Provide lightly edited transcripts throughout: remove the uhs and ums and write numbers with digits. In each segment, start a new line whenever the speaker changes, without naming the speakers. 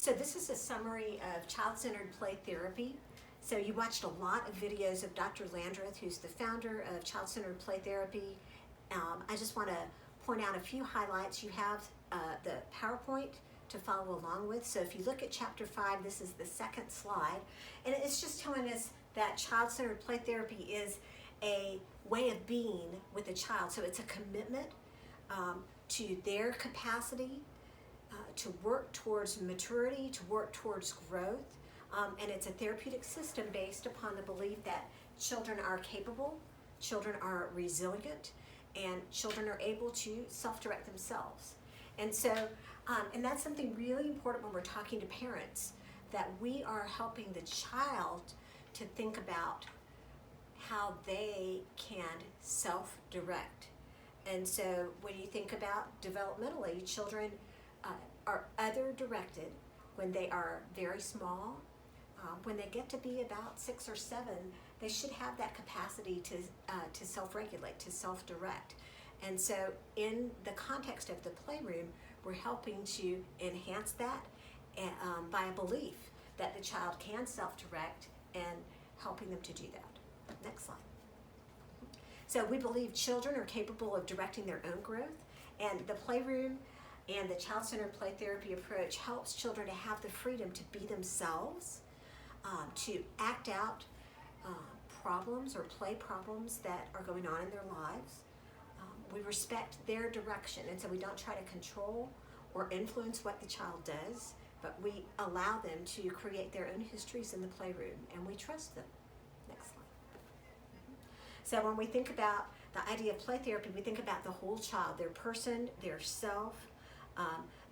So this is a summary of child-centered play therapy. So you watched a lot of videos of Dr. Landreth, who's the founder of child-centered play therapy. I just want to point out a few highlights. You have the PowerPoint to follow along with. So if you look at chapter 5, this is the second slide. And it's just telling us that child-centered play therapy is a way of being with a child. So it's a commitment to their capacity to work towards maturity, to work towards growth. And it's a therapeutic system based upon the belief that children are capable, children are resilient, and children are able to self-direct themselves. And so, and that's something really important when we're talking to parents, that we are helping the child to think about how they can self-direct. And so when you think about developmentally, children are other directed when they are very small. When they get to be about 6 or 7, they should have that capacity to self-regulate, to self-direct. And so in the context of the playroom, we're helping to enhance that by a belief that the child can self-direct and helping them to do that. Next slide. So we believe children are capable of directing their own growth, and the playroom and the child-centered play therapy approach helps children to have the freedom to be themselves, to act out problems or play problems that are going on in their lives. We respect their direction, and so we don't try to control or influence what the child does, but we allow them to create their own histories in the playroom, and we trust them. Next slide. So when we think about the idea of play therapy, we think about the whole child, their person, their self,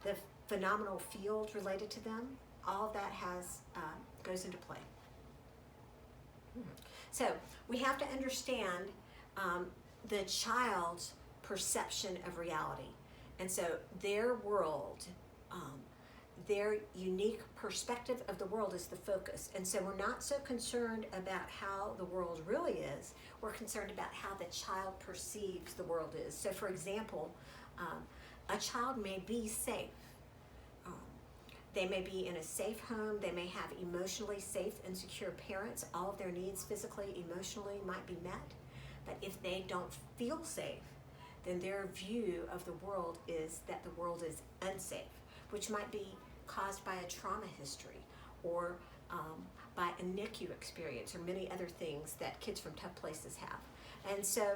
the phenomenal field related to them. All of that goes into play. So we have to understand the child's perception of reality. And so their world, their unique perspective of the world is the focus. And so we're not so concerned about how the world really is. We're concerned about how the child perceives the world is. So for example, a child may be safe. They may be in a safe home. They may have emotionally safe and secure parents. All of their needs physically, emotionally might be met. But if they don't feel safe, then their view of the world is that the world is unsafe, which might be caused by a trauma history or by a NICU experience or many other things that kids from tough places have. And so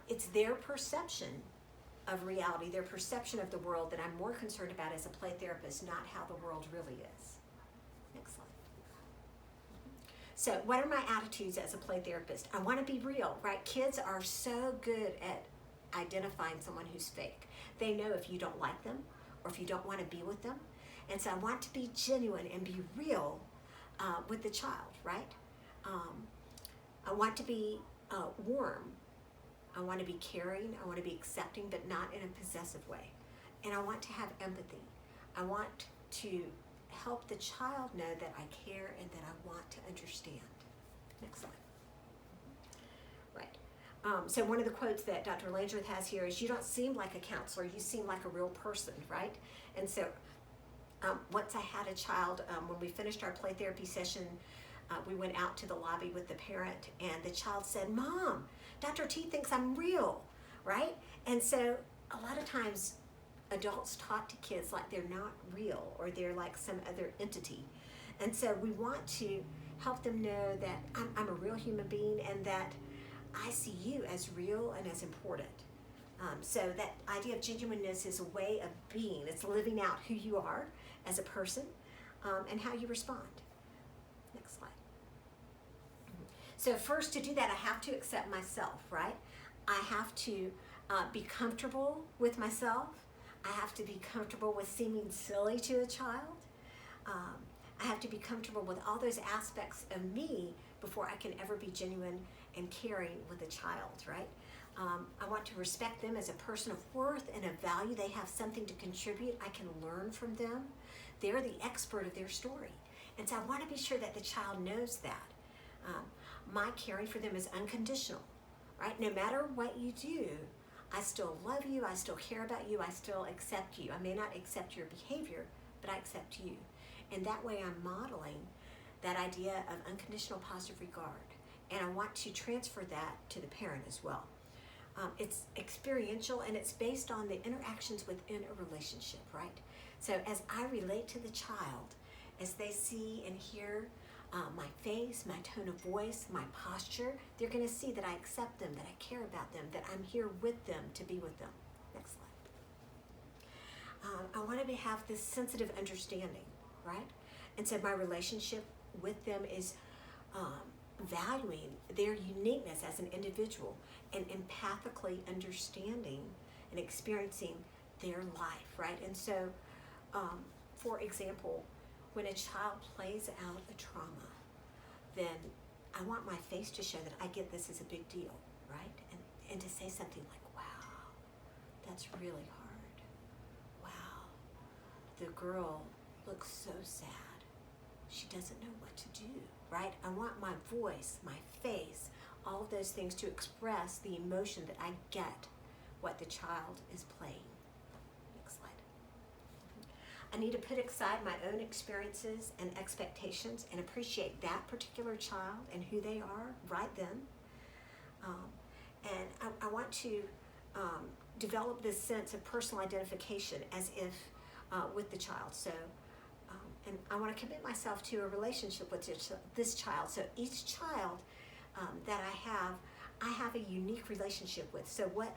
it's their perception of reality, their perception of the world that I'm more concerned about as a play therapist, not how the world really is. Next slide. So what are my attitudes as a play therapist? I want to be real, right? Kids are so good at identifying someone who's fake. They know if you don't like them or if you don't want to be with them. And so I want to be genuine and be real with the child, right? I want to be warm. I want to be caring. I want to be accepting, but not in a possessive way. And I want to have empathy. I want to help the child know that I care and that I want to understand. Next slide. Right. So one of the quotes that Dr. Landreth has here is, you don't seem like a counselor, you seem like a real person, right? And so once I had a child, when we finished our play therapy session, we went out to the lobby with the parent, and the child said, "Mom, Dr. T thinks I'm real," right? And so a lot of times adults talk to kids like they're not real or they're like some other entity. And so we want to help them know that I'm a real human being and that I see you as real and as important. So that idea of genuineness is a way of being. It's living out who you are as a person and how you respond. Next slide. So first, to do that, I have to accept myself, right? I have to be comfortable with myself. I have to be comfortable with seeming silly to a child. I have to be comfortable with all those aspects of me before I can ever be genuine and caring with a child, right? I want to respect them as a person of worth and of value. They have something to contribute. I can learn from them. They're the expert of their story. And so I want to be sure that the child knows that. My caring for them is unconditional, right? No matter what you do, I still love you, I still care about you, I still accept you. I may not accept your behavior, but I accept you. And that way I'm modeling that idea of unconditional positive regard. And I want to transfer that to the parent as well. It's experiential, and it's based on the interactions within a relationship, right? So as I relate to the child, as they see and hear my face, my tone of voice, my posture, they're going to see that I accept them, that I care about them, that I'm here with them to be with them. Next slide. I want to have this sensitive understanding, right? And so my relationship with them is valuing their uniqueness as an individual and empathically understanding and experiencing their life, right? And so, for example, when a child plays out a trauma, then I want my face to show that I get this as a big deal, right? And to say something like, wow, that's really hard. Wow, the girl looks so sad. She doesn't know what to do, right? I want my voice, my face, all of those things to express the emotion that I get what the child is playing. Next slide. I need to put aside my own experiences and expectations and appreciate that particular child and who they are right then. And I want to develop this sense of personal identification as if with the child. So, and I want to commit myself to a relationship with this child. So each child that I have a unique relationship with. So what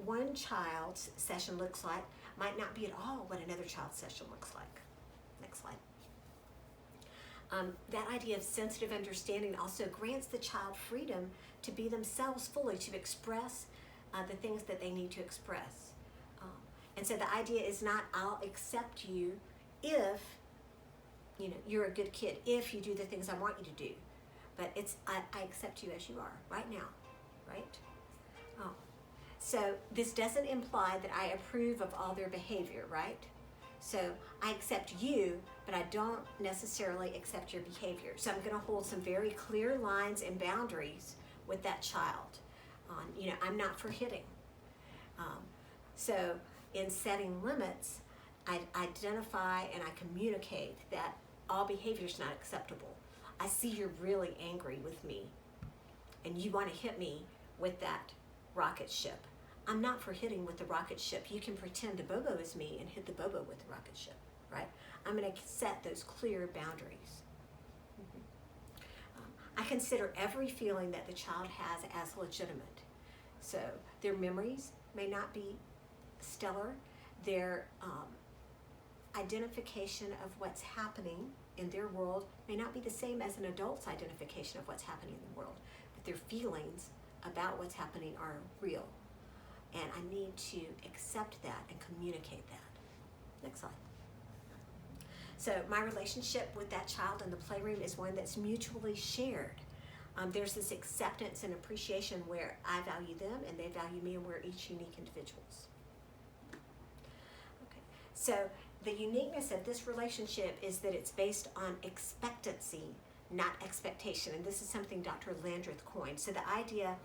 one child's session looks like might not be at all what another child's session looks like. Next slide. That idea of sensitive understanding also grants the child freedom to be themselves fully, to express the things that they need to express. And so the idea is not, I'll accept you if you're a good kid, if you do the things I want you to do. But it's, I accept you as you are right now, right? So this doesn't imply that I approve of all their behavior, right? So I accept you, but I don't necessarily accept your behavior. So I'm going to hold some very clear lines and boundaries with that child. I'm not for hitting. So in setting limits, I identify and I communicate that all behavior is not acceptable. I see you're really angry with me, and you want to hit me with that rocket ship. I'm not for hitting with the rocket ship. You can pretend the Bobo is me and hit the Bobo with the rocket ship, right? I'm going to set those clear boundaries. I consider every feeling that the child has as legitimate. So their memories may not be stellar. Their identification of what's happening in their world may not be the same as an adult's identification of what's happening in the world, but their feelings about what's happening are real. And I need to accept that and communicate that. Next slide. So my relationship with that child in the playroom is one that's mutually shared. There's this acceptance and appreciation where I value them and they value me, and we're each unique individuals. Okay. So the uniqueness of this relationship is that it's based on expectancy, not expectation. And this is something Dr. Landreth coined. So the idea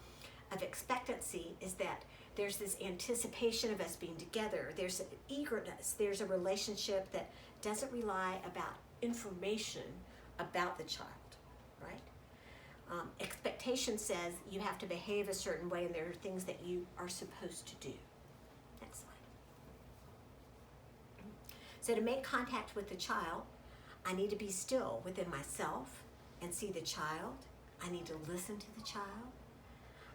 of expectancy is that there's this anticipation of us being together. There's an eagerness. There's a relationship that doesn't rely about information about the child, right? Expectation says you have to behave a certain way and there are things that you are supposed to do. Next slide. So to make contact with the child, I need to be still within myself and see the child. I need to listen to the child.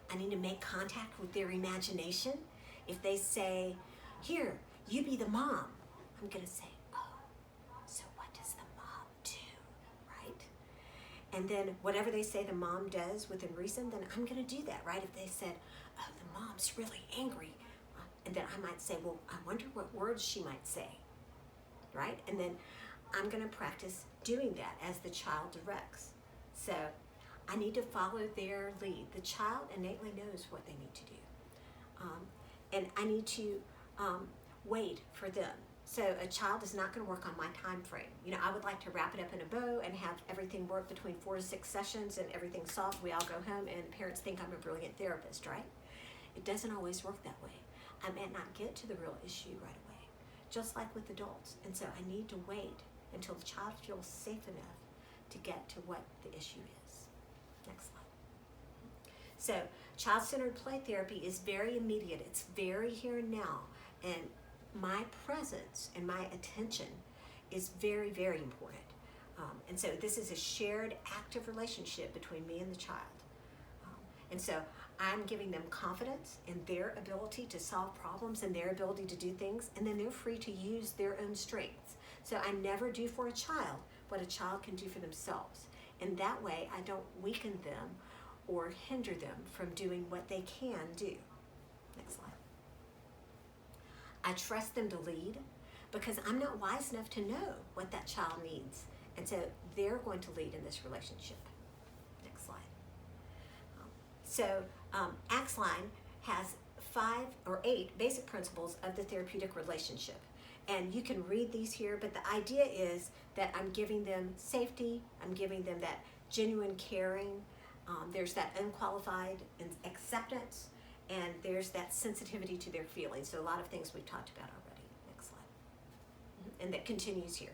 I need to make contact with their imagination. If they say, here, you be the mom, I'm going to say, oh, so what does the mom do, right? And then whatever they say the mom does within reason, then I'm going to do that, right? If they said, oh, the mom's really angry, and then I might say, well, I wonder what words she might say, right? And then I'm going to practice doing that as the child directs. So I need to follow their lead. The child innately knows what they need to do. And I need to wait for them. So a child is not going to work on my time frame. I would like to wrap it up in a bow and have everything work between 4 to 6 sessions and everything's solved. We all go home and parents think I'm a brilliant therapist, right? It doesn't always work that way. I may not get to the real issue right away, just like with adults. And so I need to wait until the child feels safe enough to get to what the issue is. Next slide. So child-centered play therapy is very immediate. It's very here and now. And my presence and my attention is very, very important. And so this is a shared, active relationship between me and the child. And so I'm giving them confidence in their ability to solve problems and their ability to do things, and then they're free to use their own strengths. So I never do for a child what a child can do for themselves. And that way I don't weaken them or hinder them from doing what they can do. Next slide. I trust them to lead because I'm not wise enough to know what that child needs. And so they're going to lead in this relationship. Next slide. So Axline has 5 or 8 basic principles of the therapeutic relationship. And you can read these here, but the idea is that I'm giving them safety, I'm giving them that genuine caring, there's that unqualified acceptance, and there's that sensitivity to their feelings. So a lot of things we've talked about already. Next slide. And that continues here.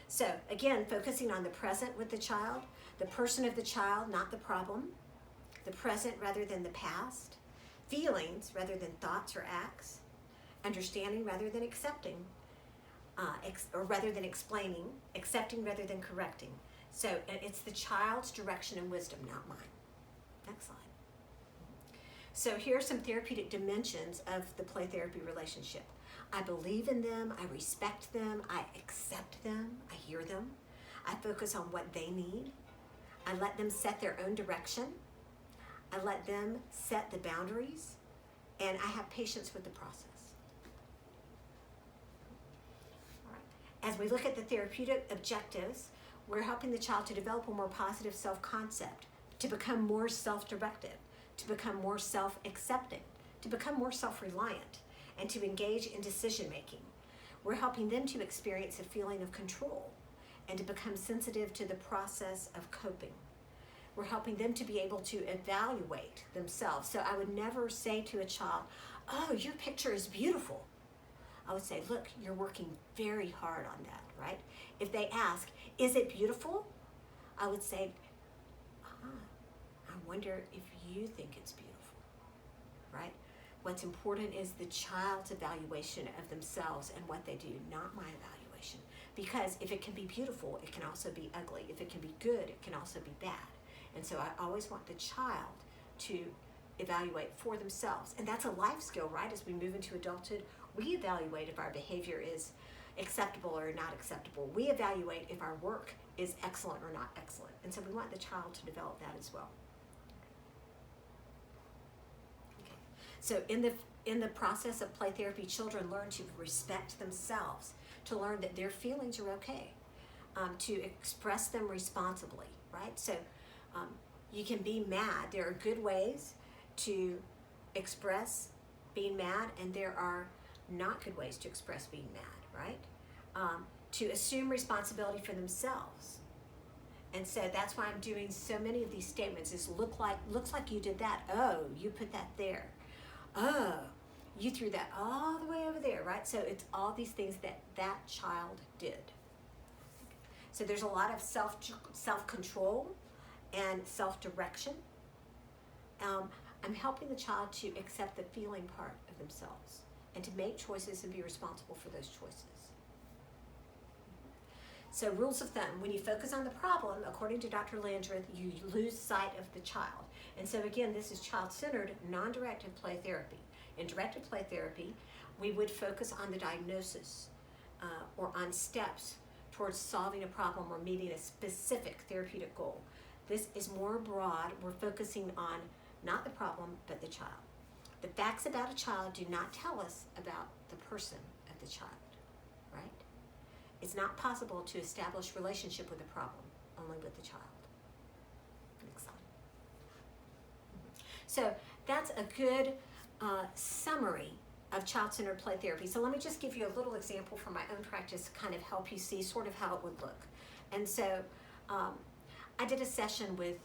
So again, focusing on the present with the child, the person of the child, not the problem, the present rather than the past, feelings rather than thoughts or acts, understanding rather than accepting, or rather than explaining, accepting rather than correcting. So it's the child's direction and wisdom, not mine. Next slide. So here are some therapeutic dimensions of the play therapy relationship. I believe in them, I respect them, I accept them, I hear them, I focus on what they need, I let them set their own direction, I let them set the boundaries, and I have patience with the process. All right. As we look at the therapeutic objectives, we're helping the child to develop a more positive self-concept, to become more self-directed, to become more self-accepting, to become more self-reliant, and to engage in decision-making. We're helping them to experience a feeling of control and to become sensitive to the process of coping. We're helping them to be able to evaluate themselves. So I would never say to a child, oh, your picture is beautiful. I would say, look, you're working very hard on that, right? If they ask, is it beautiful? I would say, I wonder if you think it's beautiful, right? What's important is the child's evaluation of themselves and what they do, not my evaluation. Because if it can be beautiful, it can also be ugly. If it can be good, it can also be bad. And so I always want the child to evaluate for themselves. And that's a life skill, right? As we move into adulthood, we evaluate if our behavior is acceptable or not acceptable. We evaluate if our work is excellent or not excellent. And so we want the child to develop that as well. Okay. So in the process of play therapy, children learn to respect themselves, to learn that their feelings are okay, to express them responsibly, right? So you can be mad. There are good ways to express being mad, and there are not good ways to express being mad, right? To assume responsibility for themselves. And so that's why I'm doing so many of these statements is looks like you did that. Oh, you put that there. Oh, you threw that all the way over there, right? So it's all these things that child did. So there's a lot of self-control and self-direction. I'm helping the child to accept the feeling part of themselves and to make choices and be responsible for those choices. So rules of thumb, when you focus on the problem, according to Dr. Landreth, you lose sight of the child. And so again, this is child-centered, non-directed play therapy. In directed play therapy, we would focus on the diagnosis or on steps towards solving a problem or meeting a specific therapeutic goal. This is more broad. We're focusing on not the problem, but the child. The facts about a child do not tell us about the person of the child, right? It's not possible to establish relationship with a problem, only with the child. Next slide. So that's a good summary of child-centered play therapy. So let me just give you a little example from my own practice to kind of help you see sort of how it would look. And so I did a session with,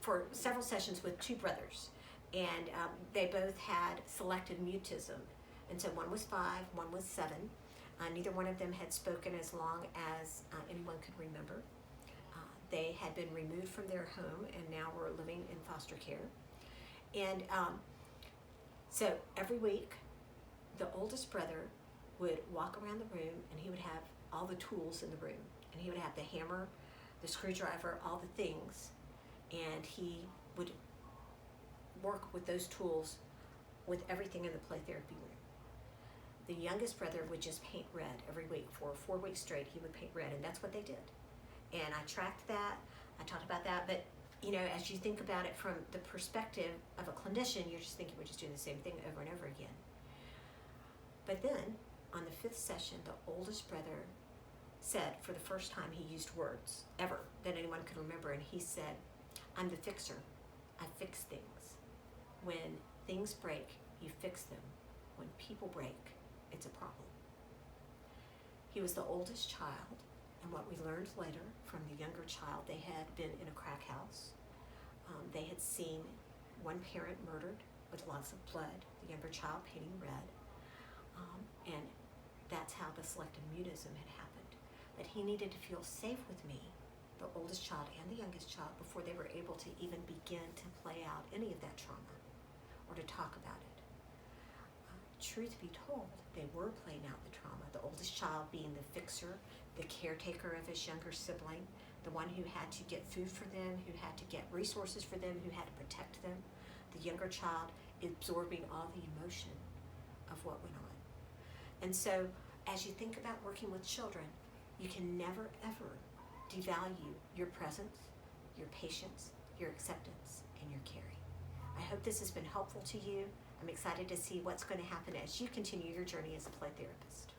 for several sessions with 2 brothers, and they both had selective mutism. And so one was 5, one was 7. Neither one of them had spoken as long as anyone could remember. They had been removed from their home and now were living in foster care. And so every week, the oldest brother would walk around the room and he would have all the tools in the room. And he would have the hammer, the screwdriver, all the things. And he would work with those tools with everything in the play therapy room. The youngest brother would just paint red every week. For 4 weeks straight, he would paint red, and that's what they did. And I tracked that, I talked about that, but you know, as you think about it from the perspective of a clinician, you're just thinking we're just doing the same thing over and over again. But then, on the 5th session, the oldest brother said, for the first time, he used words ever that anyone could remember, and he said, "I'm the fixer. I fix things. When things break, you fix them. When people break, it's a problem." He was the oldest child, and what we learned later from the younger child, they had been in a crack house. They had seen one parent murdered with lots of blood, the younger child painting red, and that's how the selective mutism had happened. But he needed to feel safe with me, the oldest child and the youngest child, before they were able to even begin to play out any of that trauma or to talk about it. Truth be told, they were playing out the trauma. The oldest child being the fixer, the caretaker of his younger sibling, the one who had to get food for them, who had to get resources for them, who had to protect them. The younger child absorbing all the emotion of what went on. And so, as you think about working with children, you can never, ever devalue your presence, your patience, your acceptance, and your caring. I hope this has been helpful to you. I'm excited to see what's going to happen as you continue your journey as a play therapist.